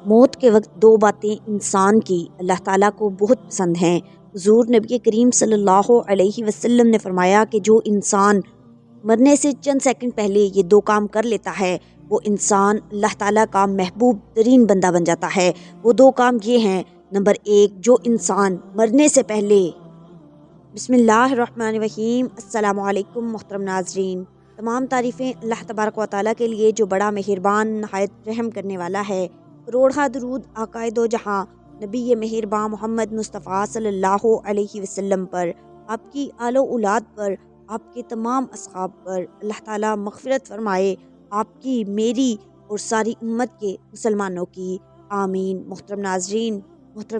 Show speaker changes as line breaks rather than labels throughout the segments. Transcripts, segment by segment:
موت کے وقت دو باتیں انسان کی اللہ تعالیٰ کو بہت پسند ہیں۔ حضور نبی کریم صلی اللہ علیہ وسلم نے فرمایا کہ جو انسان مرنے سے چند سیکنڈ پہلے یہ دو کام کر لیتا ہے وہ انسان اللہ تعالیٰ کا محبوب ترین بندہ بن جاتا ہے۔ وہ دو کام یہ ہیں، نمبر 1، جو انسان مرنے سے پہلے بسم اللہ الرحمن الرحیم۔ السلام علیکم محترم ناظرین، تمام تعریفیں اللہ تبارک و تعالیٰ کے لیے جو بڑا مہربان نہایت رحم کرنے والا ہے۔ کروڑہ درود آقائے دو جہاں نبی مہرباں محمد مصطفیٰ صلی اللہ علیہ وسلم پر، آپ کی آل و اولاد پر، آپ کے تمام اصحاب پر اللہ تعالیٰ مغفرت فرمائے، آپ کی، میری اور ساری امت کے مسلمانوں کی، آمین۔ محترم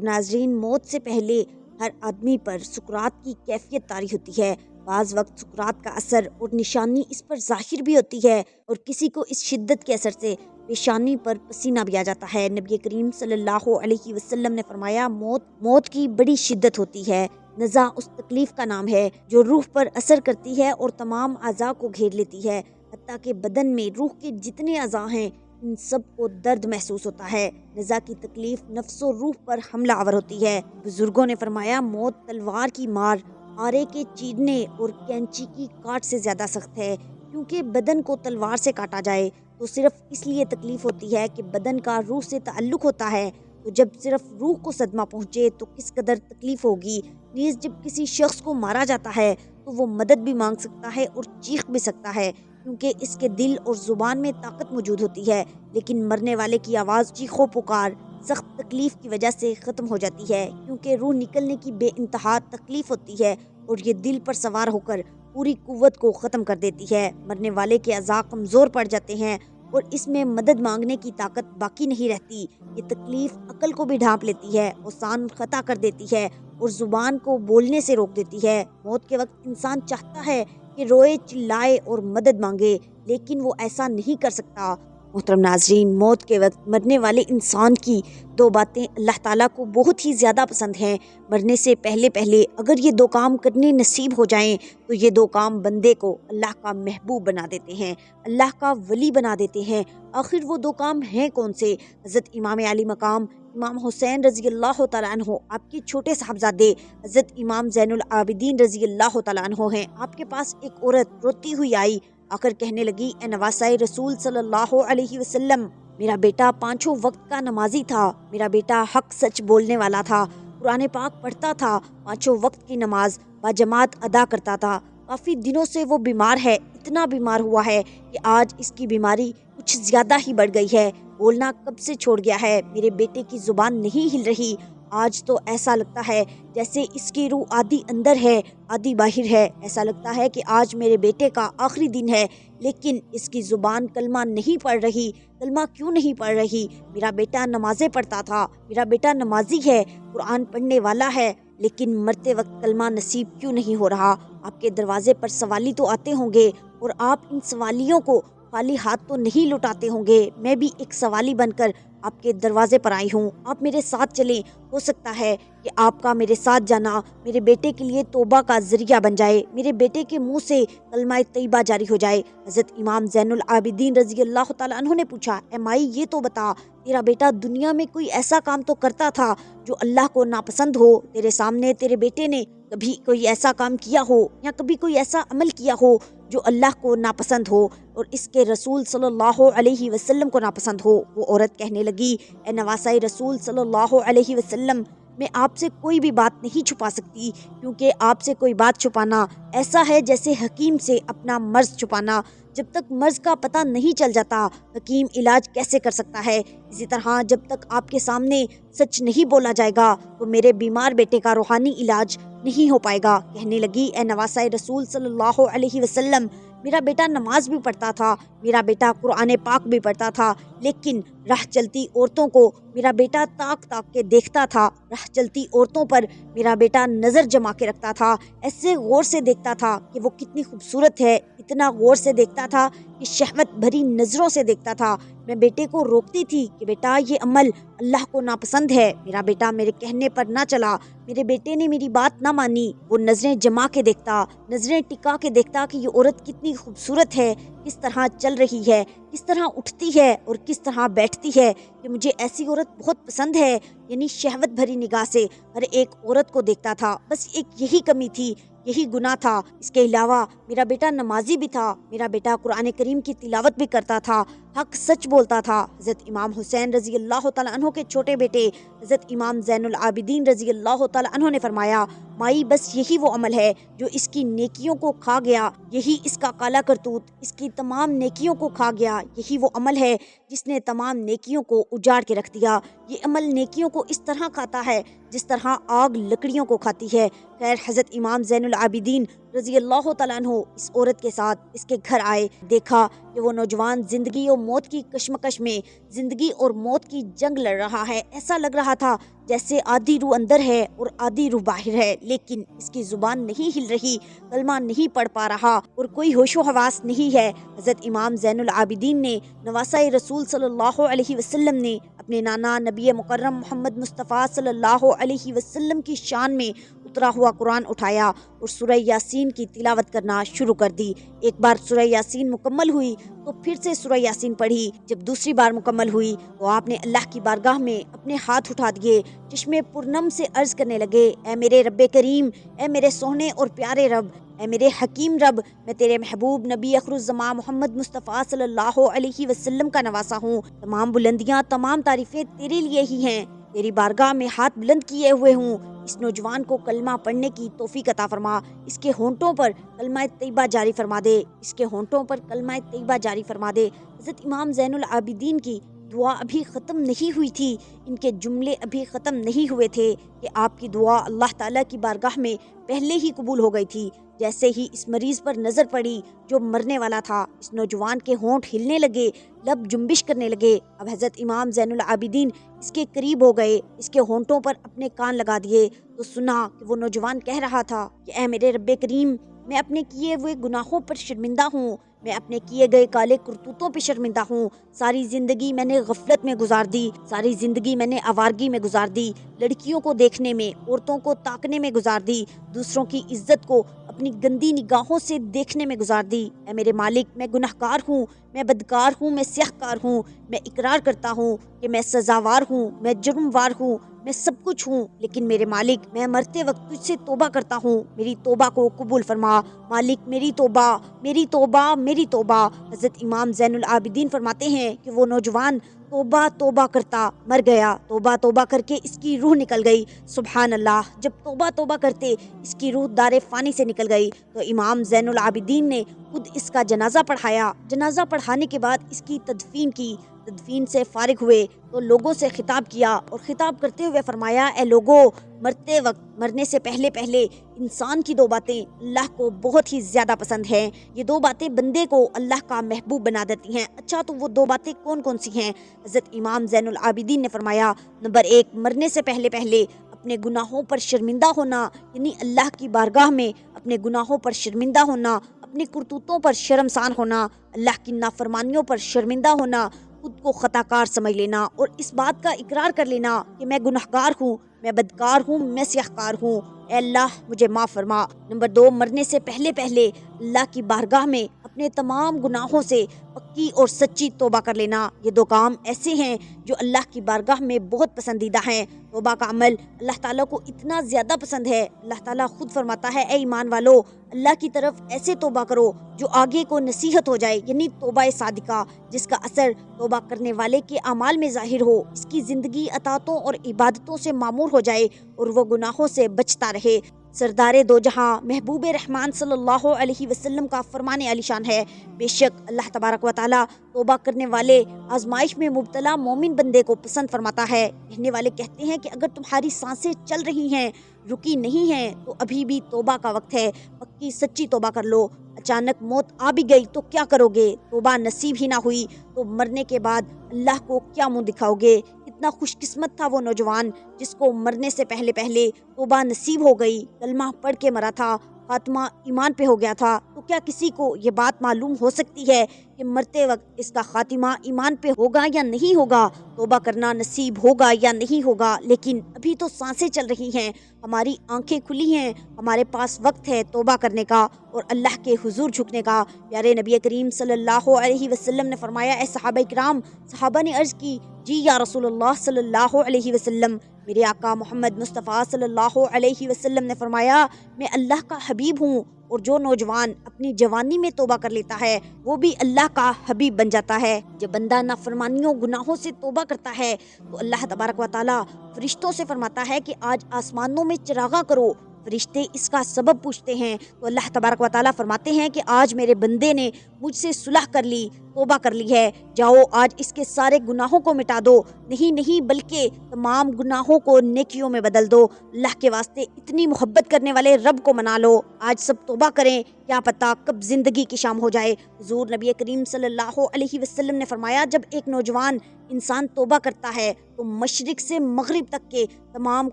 ناظرین، موت سے پہلے ہر آدمی پر سکرات کی کیفیت طاری ہوتی ہے۔ بعض وقت سکرات کا اثر اور نشانی اس پر ظاہر بھی ہوتی ہے اور کسی کو اس شدت کے اثر سے پیشانی پر پسینہ بھی آ جاتا ہے۔ نبی کریم صلی اللہ علیہ وسلم نے فرمایا، موت کی بڑی شدت ہوتی ہے۔ نزع اس تکلیف کا نام ہے جو روح پر اثر کرتی ہے اور تمام اعضاء کو گھیر لیتی ہے، حتیٰ کہ بدن میں روح کے جتنے اعضاء ہیں ان سب کو درد محسوس ہوتا ہے۔ نزع کی تکلیف نفس و روح پر حملہ آور ہوتی ہے۔ بزرگوں نے فرمایا، موت تلوار کی مار، آرے کے چیرنے اور کینچی کی کاٹ سے زیادہ سخت ہے، کیونکہ بدن کو تلوار سے کاٹا جائے تو صرف اس لیے تکلیف ہوتی ہے کہ بدن کا روح سے تعلق ہوتا ہے، تو جب صرف روح کو صدمہ پہنچے تو کس قدر تکلیف ہوگی۔ نیز جب کسی شخص کو مارا جاتا ہے تو وہ مدد بھی مانگ سکتا ہے اور چیخ بھی سکتا ہے، کیونکہ اس کے دل اور زبان میں طاقت موجود ہوتی ہے، لیکن مرنے والے کی آواز چیخ و پکار سخت تکلیف کی وجہ سے ختم ہو جاتی ہے، کیونکہ روح نکلنے کی بے انتہا تکلیف ہوتی ہے اور یہ دل پر سوار ہو کر پوری قوت کو ختم کر دیتی ہے۔ مرنے والے کے اعضاء کمزور پڑ جاتے ہیں اور اس میں مدد مانگنے کی طاقت باقی نہیں رہتی۔ یہ تکلیف عقل کو بھی ڈھانپ لیتی ہے، اوسان خطا کر دیتی ہے اور زبان کو بولنے سے روک دیتی ہے۔ موت کے وقت انسان چاہتا ہے کہ روئے، چلائے اور مدد مانگے، لیکن وہ ایسا نہیں کر سکتا۔ محترم ناظرین، موت کے وقت مرنے والے انسان کی دو باتیں اللہ تعالیٰ کو بہت ہی زیادہ پسند ہیں۔ مرنے سے پہلے اگر یہ دو کام کرنے نصیب ہو جائیں تو یہ دو کام بندے کو اللہ کا محبوب بنا دیتے ہیں، اللہ کا ولی بنا دیتے ہیں۔ آخر وہ دو کام ہیں کون سے؟ حضرت امام علی مقام امام حسین رضی اللہ تعالیٰ عنہ، آپ کے چھوٹے صاحبزادے حضرت امام زین العابدین رضی اللہ تعالیٰ عنہ ہیں۔ آپ کے پاس ایک عورت روتی ہوئی آئی، آ کر کہنے لگی، اے نواسۂ رسول صلی اللہ علیہ وسلم، میرا بیٹا پانچوں وقت کا نمازی تھا، میرا بیٹا حق سچ بولنے والا تھا، قرآن پاک پڑھتا تھا، پانچوں وقت کی نماز باجماعت ادا کرتا تھا، کافی دنوں سے وہ بیمار ہے، اتنا بیمار ہوا ہے کہ آج اس کی بیماری کچھ زیادہ ہی بڑھ گئی ہے، بولنا کب سے چھوڑ گیا ہے، میرے بیٹے کی زبان نہیں ہل رہی، آج تو ایسا لگتا ہے جیسے اس کی روح آدھی اندر ہے آدھی باہر ہے، ایسا لگتا ہے کہ آج میرے بیٹے کا آخری دن ہے، لیکن اس کی زبان کلمہ نہیں پڑھ رہی۔ کلمہ کیوں نہیں پڑھ رہی؟ میرا بیٹا نمازیں پڑھتا تھا، میرا بیٹا نمازی ہے، قرآن پڑھنے والا ہے، لیکن مرتے وقت کلمہ نصیب کیوں نہیں ہو رہا؟ آپ کے دروازے پر سوالی تو آتے ہوں گے اور آپ ان سوالیوں کو خالی ہاتھ تو نہیں لٹاتے ہوں گے۔ میں بھی ایک سوالی بن کر آپ کے دروازے پر آئی ہوں، آپ میرے ساتھ چلیں، ہو سکتا ہے کہ آپ کا میرے ساتھ جانا میرے بیٹے کے لیے توبہ کا ذریعہ بن جائے، میرے بیٹے کے منہ سے کلمہ طیبہ جاری ہو جائے۔ حضرت امام زین العابدین رضی اللہ تعالیٰ عنہ نے پوچھا، اے مائی، یہ تو بتا، تیرا بیٹا دنیا میں کوئی ایسا کام تو کرتا تھا جو اللہ کو ناپسند ہو؟ تیرے سامنے تیرے بیٹے نے کبھی کوئی ایسا کام کیا ہو یا کبھی کوئی ایسا عمل کیا ہو جو اللہ کو ناپسند ہو اور اس کے رسول صلی اللہ علیہ وسلم کو ناپسند ہو؟ وہ عورت کہنے لگی، اے نواسۂ رسول صلی اللہ علیہ وسلم، میں آپ سے کوئی بھی بات نہیں چھپا سکتی، کیونکہ آپ سے کوئی بات چھپانا ایسا ہے جیسے حکیم سے اپنا مرض چھپانا۔ جب تک مرض کا پتہ نہیں چل جاتا حکیم علاج کیسے کر سکتا ہے؟ اسی طرح جب تک آپ کے سامنے سچ نہیں بولا جائے گا تو میرے بیمار بیٹے کا روحانی علاج نہیں ہو پائے گا۔ کہنے لگی، اے نواسۂ رسول صلی اللہ علیہ وسلم، میرا بیٹا نماز بھی پڑھتا تھا، میرا بیٹا قرآن پاک بھی پڑھتا تھا، لیکن راہ چلتی عورتوں کو میرا بیٹا تاک تاک کے دیکھتا تھا، راہ چلتی عورتوں پر میرا بیٹا نظر جما کے رکھتا تھا، ایسے غور سے دیکھتا تھا کہ وہ کتنی خوبصورت ہے، اتنا غور سے دیکھتا تھا کہ شہوت بھری نظروں سے دیکھتا تھا۔ میں بیٹے کو روکتی تھی کہ بیٹا یہ عمل اللہ کو ناپسند ہے، میرا بیٹا میرے کہنے پر نہ چلا، میرے بیٹے نے میری بات نہ مانی۔ وہ نظریں جما کے دیکھتا، نظریں ٹکا کے دیکھتا کہ یہ عورت کتنی خوبصورت ہے، کس طرح چل رہی ہے، کس طرح اٹھتی ہے اور کس طرح بیٹھتی ہے کہ مجھے ایسی عورت بہت پسند ہے۔ یعنی شہوت بھری نگاہ سے ہر ایک عورت کو دیکھتا تھا، بس ایک یہی کمی تھی، یہی گناہ تھا۔ اس کے علاوہ میرا بیٹا نمازی بھی تھا، میرا بیٹا قرآن کریم کی تلاوت بھی کرتا تھا، حق سچ بولتا تھا۔ حضرت امام حسین رضی اللہ تعالیٰ عنہ کے چھوٹے بیٹے حضرت امام زین العابدین رضی اللہ تعالیٰ عنہ نے فرمایا، مائی بس یہی وہ عمل ہے جو اس کی نیکیوں کو کھا گیا، یہی اس کا کالا کرتوت اس کی تمام نیکیوں کو کھا گیا، یہی وہ عمل ہے جس نے تمام نیکیوں کو اجاڑ کے رکھ دیا۔ یہ عمل نیکیوں کو اس طرح کھاتا ہے جس طرح آگ لکڑیوں کو کھاتی ہے۔ خیر حضرت امام زین العابدین رضی اللہ تعالیٰ عنہ اس عورت کے ساتھ اس کے گھر آئے، دیکھا کہ وہ نوجوان زندگی اور موت کی کشمکش میں زندگی اور موت کی جنگ لڑ رہا ہے۔ ایسا لگ رہا تھا جیسے آدھی روح اندر ہے اور آدھی روح باہر ہے، لیکن اس کی زبان نہیں ہل رہی، کلمہ نہیں پڑھ پا رہا اور کوئی ہوش و حواس نہیں ہے۔ حضرت امام زین العابدین نے نواسۂ رسول صلی اللہ علیہ وسلم نے اپنے نانا نبی مکرم محمد مصطفیٰ صلی اللہ علیہ وسلم کی شان میں اترا ہوا قرآن اٹھایا اور سورہ یاسین کی تلاوت کرنا شروع کر دی۔ ایک بار سورہ یاسین مکمل ہوئی تو پھر سے سورہ یاسین پڑھی۔ جب دوسری بار مکمل ہوئی تو آپ نے اللہ کی بارگاہ میں اپنے ہاتھ اٹھا دیے، چشمے پرنم سے عرض کرنے لگے، اے میرے رب کریم، اے میرے سونے اور پیارے رب، اے میرے حکیم رب، میں تیرے محبوب نبی آخر الزماں محمد مصطفیٰ صلی اللہ علیہ وسلم کا نواسا ہوں۔ تمام بلندیاں، تمام تعریفیں تیرے لیے ہی ہیں، تیری بارگاہ میں ہاتھ بلند کیے ہوئے ہوں۔ اس نوجوان کو کلمہ پڑھنے کی توفیق عطا فرما، اس کے ہونٹوں پر کلمہ طیبہ جاری فرما دے، اس کے ہونٹوں پر کلمہ طیبہ جاری فرما دے۔ حضرت امام زین العابدین کی دعا ابھی ختم نہیں ہوئی تھی، ان کے جملے ابھی ختم نہیں ہوئے تھے کہ آپ کی دعا اللہ تعالیٰ کی بارگاہ میں پہلے ہی قبول ہو گئی تھی۔ جیسے ہی اس مریض پر نظر پڑی جو مرنے والا تھا، اس نوجوان کے ہونٹ ہلنے لگے، لب جنبش کرنے لگے۔ اب حضرت امام زین العابدین اس کے قریب ہو گئے، اس کے ہونٹوں پر اپنے کان لگا دیے تو سنا کہ وہ نوجوان کہہ رہا تھا کہ اے میرے رب کریم، میں اپنے کیے ہوئے گناہوں پر شرمندہ ہوں، میں اپنے کیے گئے کالے کرتوتوں پہ شرمندہ ہوں۔ ساری زندگی میں نے غفلت میں گزار دی، ساری زندگی میں نے آوارگی میں گزار دی، لڑکیوں کو دیکھنے میں، عورتوں کو تاکنے میں گزار دی، دوسروں کی عزت کو اپنی گندی نگاہوں سے دیکھنے میں گزار دی۔ اے میرے مالک، میں گناہگار ہوں، میں بدکار ہوں، میں سیاہکار ہوں، میں اقرار کرتا ہوں کہ میں سزاوار ہوں، میں جرم وار ہوں، میں سب کچھ ہوں، لیکن میرے مالک، میں مرتے وقت تجھ سے توبہ کرتا ہوں، میری توبہ کو قبول فرما۔ مالک، میری توبہ، میری توبہ، میری توبہ۔ حضرت امام زین العابدین فرماتے ہیں کہ وہ نوجوان توبہ توبہ کرتا مر گیا، توبہ توبہ کر کے اس کی روح نکل گئی۔ سبحان اللہ، جب توبہ توبہ کرتے اس کی روح دار فانی سے نکل گئی تو امام زین العابدین نے خود اس کا جنازہ پڑھایا۔ جنازہ پڑھانے کے بعد اس کی تدفین کی۔ تدفین سے فارغ ہوئے تو لوگوں سے خطاب کیا اور خطاب کرتے ہوئے فرمایا، اے لوگو، مرتے وقت، مرنے سے پہلے پہلے انسان کی دو باتیں اللہ کو بہت ہی زیادہ پسند ہیں۔ یہ دو باتیں بندے کو اللہ کا محبوب بنا دیتی ہیں۔ اچھا، تو وہ دو باتیں کون کون سی ہیں؟ حضرت امام زین العابدین نے فرمایا، نمبر 1، مرنے سے پہلے پہلے اپنے گناہوں پر شرمندہ ہونا، یعنی اللہ کی بارگاہ میں اپنے گناہوں پر شرمندہ ہونا، اپنی کرتوتوں پر شرمسان ہونا، اللہ کی نافرمانیوں پر شرمندہ ہونا، خود کو خطا کار سمجھ لینا اور اس بات کا اقرار کر لینا کہ میں گناہگار ہوں، میں بدکار ہوں، میں سیاہکار ہوں، اے اللہ مجھے معاف فرما۔ نمبر 2، مرنے سے پہلے پہلے اللہ کی بارگاہ میں اپنے تمام گناہوں سے پکی اور سچی توبہ کر لینا۔ یہ دو کام ایسے ہیں جو اللہ کی بارگاہ میں بہت پسندیدہ ہیں۔ توبہ کا عمل اللہ تعالیٰ کو اتنا زیادہ پسند ہے، اللہ تعالیٰ خود فرماتا ہے، اے ایمان والو، اللہ کی طرف ایسے توبہ کرو جو آگے کو نصیحت ہو جائے، یعنی توبہ صادقہ، جس کا اثر توبہ کرنے والے کے اعمال میں ظاہر ہو، اس کی زندگی اطاعتوں اور عبادتوں سے معمور ہو جائے اور وہ گناہوں سے بچتا رہے۔ سردار دو جہاں محبوب رحمان صلی اللہ علیہ وسلم کا فرمان عالی شان ہے، بے شک اللہ تبارک و تعالیٰ توبہ کرنے والے آزمائش میں مبتلا مومن بندے کو پسند فرماتا ہے۔ کہنے والے کہتے ہیں کہ اگر تمہاری سانسیں چل رہی ہیں، رکی نہیں ہیں، تو ابھی بھی توبہ کا وقت ہے، پکی سچی توبہ کر لو۔ اچانک موت آ بھی گئی تو کیا کرو گے؟ توبہ نصیب ہی نہ ہوئی تو مرنے کے بعد اللہ کو کیا منہ دکھاؤ گے؟ کتنا خوش قسمت تھا وہ نوجوان جس کو مرنے سے پہلے پہلے توبہ نصیب ہو گئی، کلمہ پڑھ کے مرا تھا، خاتمہ ایمان پہ ہو گیا تھا۔ تو کیا کسی کو یہ بات معلوم ہو سکتی ہے کہ کہ مرتے وقت اس کا خاتمہ ایمان پہ ہوگا یا نہیں ہوگا، توبہ کرنا نصیب ہوگا یا نہیں ہوگا، لیکن ابھی تو سانسیں چل رہی ہیں، ہماری آنکھیں کھلی ہیں، ہمارے پاس وقت ہے توبہ کرنے کا اور اللہ کے حضور جھکنے کا۔ پیارے نبی کریم صلی اللہ علیہ وسلم نے فرمایا، اے صحابہ کرام، صحابہ نے عرض کی، جی یا رسول اللہ صلی اللہ علیہ وسلم۔ میرے آقا محمد مصطفیٰ صلی اللہ علیہ وسلم نے فرمایا، میں اللہ کا حبیب ہوں، اور جو نوجوان اپنی جوانی میں توبہ کر لیتا ہے وہ بھی اللہ کا حبیب بن جاتا ہے۔ جب بندہ نافرمانیوں گناہوں سے توبہ کرتا ہے تو اللہ تبارک و تعالی فرشتوں سے فرماتا ہے کہ آج آسمانوں میں چراغاں کرو۔ فرشتے اس کا سبب پوچھتے ہیں تو اللہ تبارک و تعالیٰ فرماتے ہیں کہ آج میرے بندے نے مجھ سے صلح کر لی، توبہ کر لی ہے، جاؤ آج اس کے سارے گناہوں کو مٹا دو، نہیں بلکہ تمام گناہوں کو نیکیوں میں بدل دو۔ اللہ کے واسطے اتنی محبت کرنے والے رب کو منا لو، آج سب توبہ کریں، کیا پتہ کب زندگی کی شام ہو جائے۔ حضور نبی کریم صلی اللہ علیہ وسلم نے فرمایا، جب ایک نوجوان انسان توبہ کرتا ہے تو مشرق سے مغرب تک کے تمام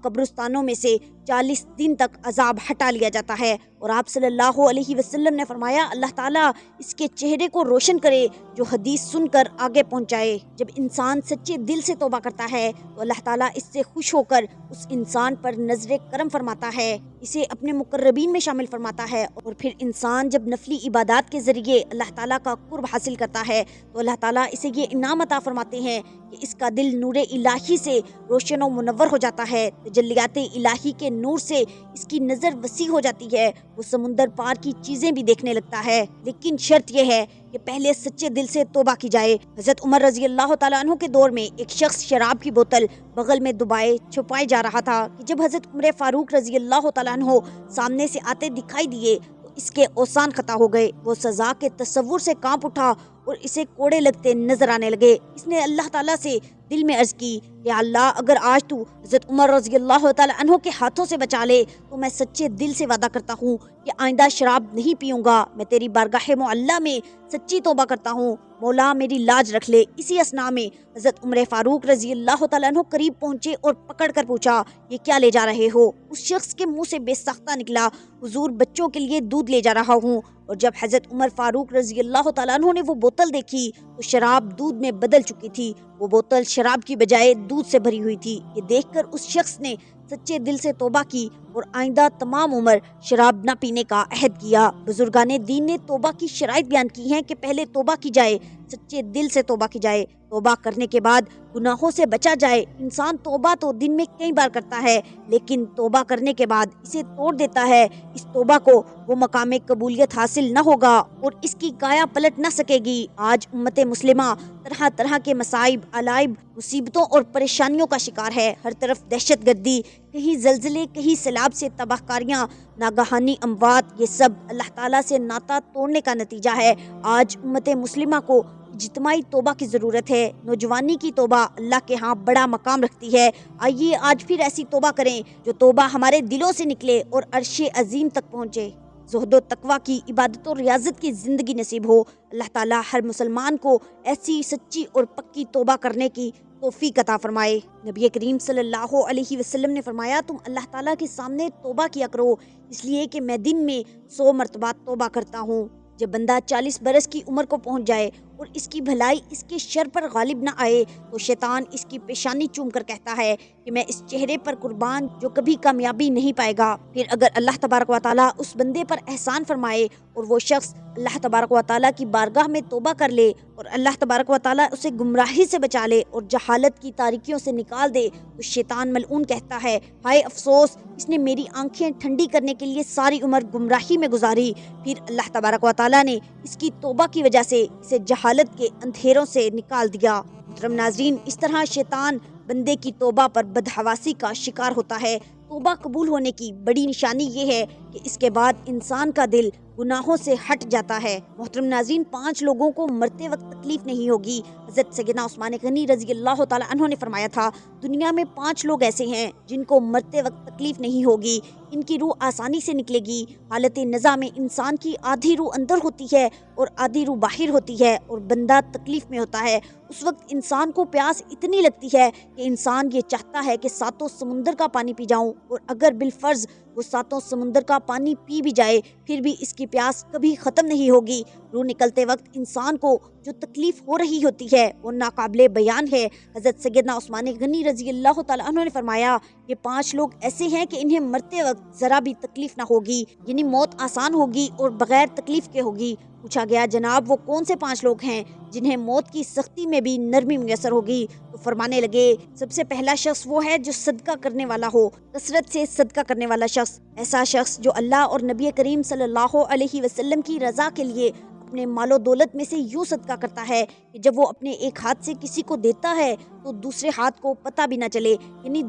قبرستانوں میں سے 40 دن تک عذاب ہٹا لیا جاتا ہے، اور آپ صلی اللہ علیہ وسلم نے فرمایا، اللہ تعالیٰ اس کے چہرے کو روشن کرے جو حدیث سن کر آگے پہنچائے۔ جب انسان سچے دل سے توبہ کرتا ہے تو اللہ تعالیٰ اس سے خوش ہو کر اس انسان پر نظر کرم فرماتا ہے، اسے اپنے مقربین میں شامل فرماتا ہے، اور پھر انسان جب نفلی عبادات کے ذریعے اللہ تعالیٰ کا قرب حاصل کرتا ہے تو اللہ تعالیٰ اسے یہ انعام عطا فرماتے ہیں کہ اس کا دل نور الہی سے روشن و منور ہو جاتا ہے، تجلیات الہی کے نور سے اس کی نظر وسیع ہو جاتی ہے، وہ سمندر پار کی چیزیں بھی دیکھنے لگتا ہے، لیکن شرط یہ ہے کہ پہلے سچے دل سے توبہ کی جائے۔ حضرت عمر رضی اللہ تعالیٰ عنہ کے دور میں ایک شخص شراب کی بوتل بغل میں دبائے چھپائے جا رہا تھا کہ جب حضرت عمر فاروق رضی اللہ تعالیٰ عنہ سامنے سے آتے دکھائی دیے تو اس کے اوسان خطا ہو گئے، وہ سزا کے تصور سے کانپ اٹھا اور اسے کوڑے لگتے نظر آنے لگے۔ اس نے اللہ تعالیٰ سے دل میں عرض کی کہ اللہ اگر آج تو حضرت عمر رضی اللہ تعالیٰ عنہ کے ہاتھوں سے بچا لے تو میں سچے دل سے وعدہ کرتا ہوں کہ آئندہ شراب نہیں پیوں گا، میں تیری بارگاہ معلیٰ میں سچی توبہ کرتا ہوں، مولا میری لاج رکھ لے۔ اسی اثناء میں حضرت عمر فاروق رضی اللہ تعالیٰ عنہ قریب پہنچے اور پکڑ کر پوچھا، یہ کیا لے جا رہے ہو؟ اس شخص کے منہ سے بے ساختہ نکلا، حضور بچوں کے لیے دودھ لے جا رہا ہوں۔ اور جب حضرت عمر فاروق رضی اللہ تعالیٰ عنہ نے وہ بوتل دیکھی تو شراب دودھ میں بدل چکی تھی، وہ بوتل شراب کی بجائے دودھ سے بھری ہوئی تھی۔ یہ دیکھ کر اس شخص نے سچے دل سے توبہ کی اور آئندہ تمام عمر شراب نہ پینے کا عہد کیا۔ بزرگان دین نے توبہ کی شرائط بیان کی ہیں کہ پہلے توبہ کی جائے، سچے دل سے توبہ کی جائے، توبہ کرنے کے بعد گناہوں سے بچا جائے۔ انسان توبہ تو دن میں کئی بار کرتا ہے لیکن توبہ کرنے کے بعد اسے توڑ دیتا ہے، اس توبہ کو وہ مقام قبولیت حاصل نہ ہوگا اور اس کی کایا پلٹ نہ سکے گی۔ آج امت مسلمہ طرح طرح کے مصائب، علائب، مصیبتوں اور پریشانیوں کا شکار ہے، ہر طرف دہشت گردی، کہیں زلزلے، کہیں سیلاب سے تباہ کاریاں، ناگہانی اموات، یہ سب اللہ تعالیٰ سے ناطہ توڑنے کا نتیجہ ہے۔ آج امت مسلمہ کو اجتماعی توبہ کی ضرورت ہے۔ نوجوانی کی توبہ اللہ کے ہاں بڑا مقام رکھتی ہے۔ آئیے آج پھر ایسی توبہ کریں جو توبہ ہمارے دلوں سے نکلے اور عرش عظیم تک پہنچے۔ زہد و تقویٰ کی عبادت و ریاضت کی زندگی نصیب ہو۔ اللہ تعالیٰ ہر مسلمان کو ایسی سچی اور پکی توبہ کرنے کی توفیق عطا فرمائے۔ نبی کریم صلی اللہ علیہ وسلم نے فرمایا، تم اللہ تعالیٰ کے سامنے توبہ کیا کرو، اس لیے کہ میں دن میں 100 مرتبہ توبہ کرتا ہوں۔ جب بندہ 40 برس کی عمر کو پہنچ جائے اور اس کی بھلائی اس کے شر پر غالب نہ آئے تو شیطان اس کی پیشانی چوم کر کہتا ہے کہ میں اس چہرے پر قربان جو کبھی کامیابی نہیں پائے گا۔ پھر اگر اللہ تبارک و تعالیٰ اس بندے پر احسان فرمائے اور وہ شخص اللہ تبارک و تعالیٰ کی بارگاہ میں توبہ کر لے اور اللہ تبارک و تعالیٰ اسے گمراہی سے بچا لے اور جہالت کی تاریکیوں سے نکال دے تو شیطان ملعون کہتا ہے، ہائے افسوس، اس نے میری آنکھیں ٹھنڈی کرنے کے لیے ساری عمر گمراہی میں گزاری۔ پھر اللہ تبارک و تعالیٰ نے اس کی توبہ کی وجہ سے اسے جہالت کے اندھیروں سے نکال دیا۔ محترم ناظرین، اس طرح شیطان بندے کی توبہ پر بدحواسی کا شکار ہوتا ہے۔ توبہ قبول ہونے کی بڑی نشانی یہ ہے کہ اس کے بعد انسان کا دل گناہوں سے ہٹ جاتا ہے۔ محترم ناظرین، 5 لوگوں کو مرتے وقت تکلیف نہیں ہوگی۔ حضرت سیدنا عثمان غنی رضی اللہ تعالیٰ عنہ نے فرمایا تھا، دنیا میں 5 لوگ ایسے ہیں جن کو مرتے وقت تکلیف نہیں ہوگی، ان کی روح آسانی سے نکلے گی۔ حالت نزا میں انسان کی آدھی روح اندر ہوتی ہے اور آدھی روح باہر ہوتی ہے اور بندہ تکلیف میں ہوتا ہے۔ اس وقت انسان کو پیاس اتنی لگتی ہے کہ انسان یہ چاہتا ہے کہ 7 سمندر کا پانی پی جاؤں، اور اگر بالفرض وہ 7 سمندر کا پانی پی بھی جائے پھر بھی اس کی پیاس کبھی ختم نہیں ہوگی۔ روح نکلتے وقت انسان کو جو تکلیف ہو رہی ہوتی ہے وہ ناقابل بیان ہے۔ حضرت سیدنا عثمان غنی رضی اللہ تعالیٰ عنہ نے فرمایا، یہ 5 لوگ ایسے ہیں کہ انہیں مرتے وقت ذرا بھی تکلیف نہ ہوگی، یعنی موت آسان ہوگی اور بغیر تکلیف کے ہوگی۔ پوچھا گیا، جناب وہ کون سے 5 لوگ ہیں جنہیں موت کی سختی میں بھی نرمی میسر ہوگی؟ تو فرمانے لگے، سب سے پہلا شخص وہ ہے جو صدقہ کرنے والا ہو، کثرت سے صدقہ کرنے والا شخص، ایسا شخص جو اللہ اور نبی کریم صلی اللہ علیہ وسلم کی رضا کے لیے اپنے مال و دولت میں سے یوں صدقہ کرتا ہے کہ جب وہ اپنے ایک ہاتھ سے کسی کو دیتا ہے تو دوسرے ہاتھ کو پتہ بھی نہ چلے، یعنی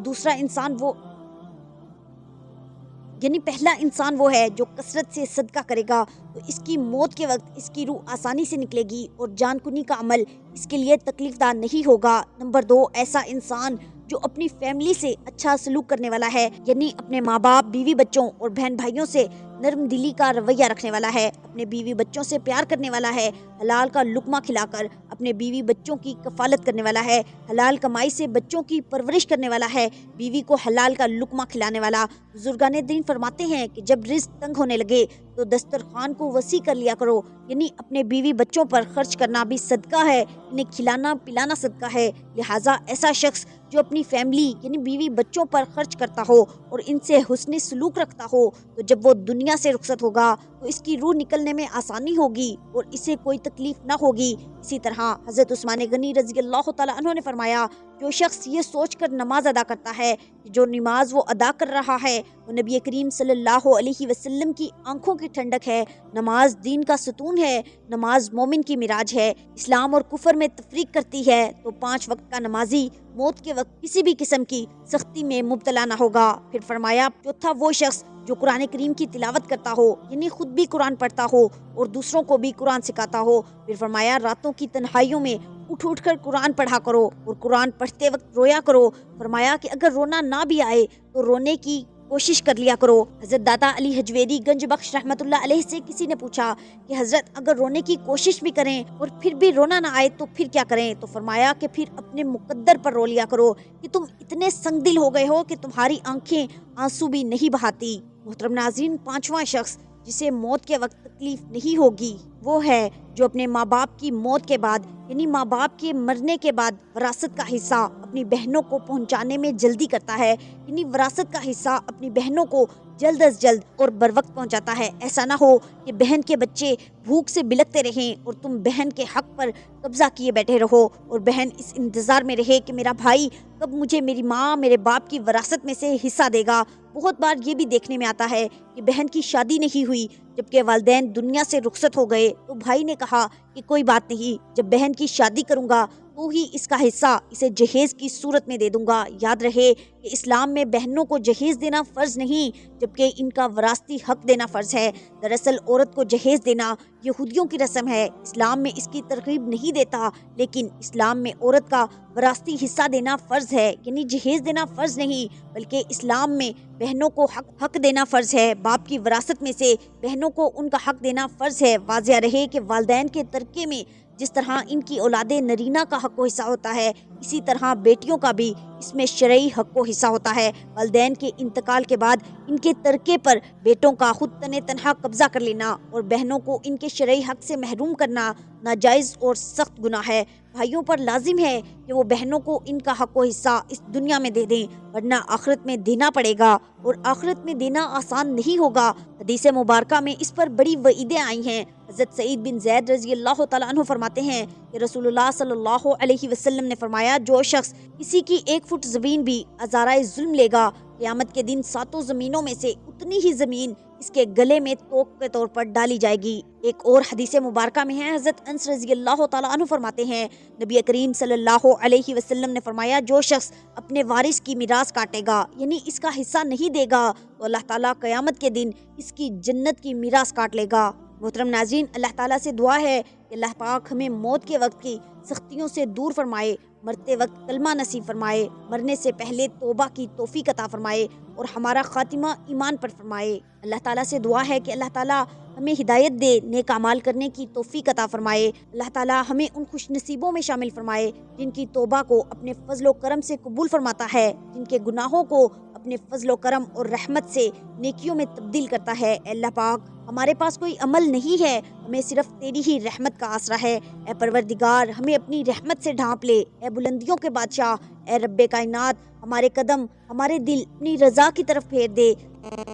پہلا انسان وہ ہے جو کثرت سے صدقہ کرے گا تو اس کی موت کے وقت اس کی روح آسانی سے نکلے گی اور جان کنی کا عمل اس کے لیے تکلیف دہ نہیں ہوگا۔ نمبر 2، ایسا انسان جو اپنی فیملی سے اچھا سلوک کرنے والا ہے، یعنی اپنے ماں باپ، بیوی بچوں اور بہن بھائیوں سے نرم دلی کا رویہ رکھنے والا ہے، اپنے بیوی بچوں سے پیار کرنے والا ہے، حلال کا لقمہ کھلا کر اپنے بیوی بچوں کی کفالت کرنے والا ہے، حلال کمائی سے بچوں کی پرورش کرنے والا ہے، بیوی کو حلال کا لقمہ کھلانے والا۔ بزرگان دین فرماتے ہیں کہ جب رزق تنگ ہونے لگے تو دسترخوان کو وسیع کر لیا کرو، یعنی اپنے بیوی بچوں پر خرچ کرنا بھی صدقہ ہے، انہیں کھلانا پلانا صدقہ ہے۔ لہٰذا ایسا شخص جو اپنی فیملی یعنی بیوی بچوں پر خرچ کرتا ہو اور ان سے حسن سلوک رکھتا ہو تو جب وہ دنیا سے رخصت ہوگا تو اس کی روح نکلنے میں آسانی ہوگی اور اسے کوئی تکلیف نہ ہوگی۔ اسی طرح حضرت عثمان غنی رضی اللہ تعالیٰ عنہ نے فرمایا، جو شخص یہ سوچ کر نماز ادا کرتا ہے کہ جو نماز وہ ادا کر رہا ہے وہ نبی کریم صلی اللہ علیہ وسلم کی آنکھوں کی ٹھنڈک ہے، نماز دین کا ستون ہے، نماز مومن کی معراج ہے، اسلام اور کفر میں تفریق کرتی ہے، تو 5 وقت کا نمازی موت کے وقت کسی بھی قسم کی سختی میں مبتلا نہ ہوگا۔ پھر فرمایا، چوتھا وہ شخص جو قرآن کریم کی تلاوت کرتا ہو، یعنی خود بھی قرآن پڑھتا ہو اور دوسروں کو بھی قرآن سکھاتا ہو۔ پھر فرمایا، راتوں کی تنہائیوں میں اٹھ کر قرآن پڑھا کرو اور قرآن پڑھتے وقت رویا کرو۔ فرمایا کہ اگر رونا نہ بھی آئے تو رونے کی کوشش کر لیا کرو۔ حضرت داتا علی حجویری گنج بخش رحمت اللہ علیہ سے کسی نے پوچھا کہ حضرت اگر رونے کی کوشش بھی کریں اور پھر بھی رونا نہ آئے تو پھر کیا کریں؟ تو فرمایا کہ پھر اپنے مقدر پر رو لیا کرو کہ تم اتنے سنگ دل ہو گئے ہو کہ تمہاری آنکھیں آنسو بھی نہیں بہاتی۔ محترم ناظرین، 5واں شخص جسے موت کے وقت تکلیف نہیں ہوگی وہ ہے جو اپنے ماں باپ کی موت کے بعد یعنی ماں باپ کے مرنے کے بعد وراثت کا حصہ اپنی بہنوں کو پہنچانے میں جلدی کرتا ہے، یعنی وراثت کا حصہ اپنی بہنوں کو جلد از جلد اور بر وقت پہنچاتا ہے۔ ایسا نہ ہو کہ بہن کے بچے بھوک سے بلکتے رہیں اور تم بہن کے حق پر قبضہ کیے بیٹھے رہو اور بہن اس انتظار میں رہے کہ میرا بھائی کب مجھے میری ماں میرے باپ کی وراثت میں سے حصہ دے گا۔ بہت بار یہ بھی دیکھنے میں آتا ہے کہ بہن کی شادی نہیں ہوئی جبکہ والدین دنیا سے رخصت ہو گئے تو بھائی نے کہا کہ کوئی بات نہیں، جب بہن کی شادی کروں گا تو ہی اس کا حصہ اسے جہیز کی صورت میں دے دوں گا۔ یاد رہے کہ اسلام میں بہنوں کو جہیز دینا فرض نہیں جبکہ ان کا وراثتی حق دینا فرض ہے۔ دراصل عورت کو جہیز دینا یہودیوں کی رسم ہے، اسلام میں اس کی ترغیب نہیں دیتا، لیکن اسلام میں عورت کا وراثتی حصہ دینا فرض ہے، یعنی جہیز دینا فرض نہیں بلکہ اسلام میں بہنوں کو حق دینا فرض ہے، باپ کی وراثت میں سے بہنوں کو ان کا حق دینا فرض ہے۔ واضح رہے کہ والدین کے ترکے میں جس طرح ان کی اولاد نرینہ کا حق و حصہ ہوتا ہے اسی طرح بیٹیوں کا بھی اس میں شرعی حق و حصہ ہوتا ہے۔ والدین کے انتقال کے بعد ان کے ترکے پر بیٹوں کا خود تنہا قبضہ کر لینا اور بہنوں کو ان کے شرعی حق سے محروم کرنا ناجائز اور سخت گناہ ہے۔ بھائیوں پر لازم ہے کہ وہ بہنوں کو ان کا حق و حصہ اس دنیا میں دے دیں ورنہ آخرت میں دینا پڑے گا اور آخرت میں دینا آسان نہیں ہوگا۔ حدیث مبارکہ میں اس پر بڑی وعیدیں آئی ہیں۔ حضرت سعید بن زید رضی اللہ تعالیٰ عنہ فرماتے ہیں کہ رسول اللہ صلی اللہ علیہ وسلم نے فرمایا، جو شخص کسی کی 1 فٹ زمین بھی ازارۂ ظلم لے گا قیامت کے دن 7 زمینوں میں سے اتنی ہی زمین اس کے گلے میں توق کے طور پر ڈالی جائے گی۔ ایک اور حدیث مبارکہ میں ہے، حضرت انس رضی اللہ تعالیٰ عنہ فرماتے ہیں، نبی کریم صلی اللہ علیہ وسلم نے فرمایا، جو شخص اپنے وارث کی میراث کاٹے گا یعنی اس کا حصہ نہیں دے گا تو اللہ تعالیٰ قیامت کے دن اس کی جنت کی میراث کاٹ لے گا۔ محترم ناظرین، اللہ تعالیٰ سے دعا ہے کہ اللہ پاک ہمیں موت کے وقت کی سختیوں سے دور فرمائے، مرتے وقت کلمہ نصیب فرمائے، مرنے سے پہلے توبہ کی توفیق عطا فرمائے اور ہمارا خاتمہ ایمان پر فرمائے۔ اللہ تعالیٰ سے دعا ہے کہ اللہ تعالیٰ ہمیں ہدایت دے، نیک اعمال کرنے کی توفیق عطا فرمائے۔ اللہ تعالیٰ ہمیں ان خوش نصیبوں میں شامل فرمائے جن کی توبہ کو اپنے فضل و کرم سے قبول فرماتا ہے، جن کے گناہوں کو اپنے فضل و کرم اور رحمت سے نیکیوں میں تبدیل کرتا ہے۔ اے اللہ پاک، ہمارے پاس کوئی عمل نہیں ہے، ہمیں صرف تیری ہی رحمت کا آسرا ہے۔ اے پروردگار، ہمیں اپنی رحمت سے ڈھانپ لے۔ اے بلندیوں کے بادشاہ، اے رب کائنات، ہمارے قدم، ہمارے دل اپنی رضا کی طرف پھیر دے۔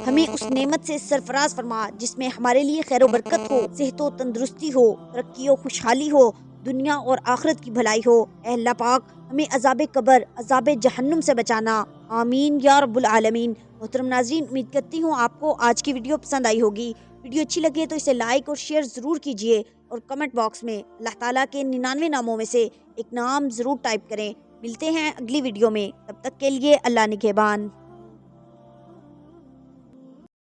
ہمیں اس نعمت سے سرفراز فرما جس میں ہمارے لیے خیر و برکت ہو، صحت و تندرستی ہو، ترقی و خوشحالی ہو، دنیا اور آخرت کی بھلائی ہو۔ اے اللہ پاک، ہمیں عذاب قبر، عذاب جہنم سے بچانا، آمین یا رب العالمین۔ محترم ناظرین، امید کرتی ہوں آپ کو آج کی ویڈیو پسند آئی ہوگی۔ ویڈیو اچھی لگی تو اسے لائک اور شیئر ضرور کیجیے، اور کمنٹ باکس میں اللہ تعالیٰ کے 99 ناموں میں سے ایک نام ضرور ٹائپ کریں۔ ملتے ہیں اگلی ویڈیو میں، تب تک کے لیے اللہ نگہبان۔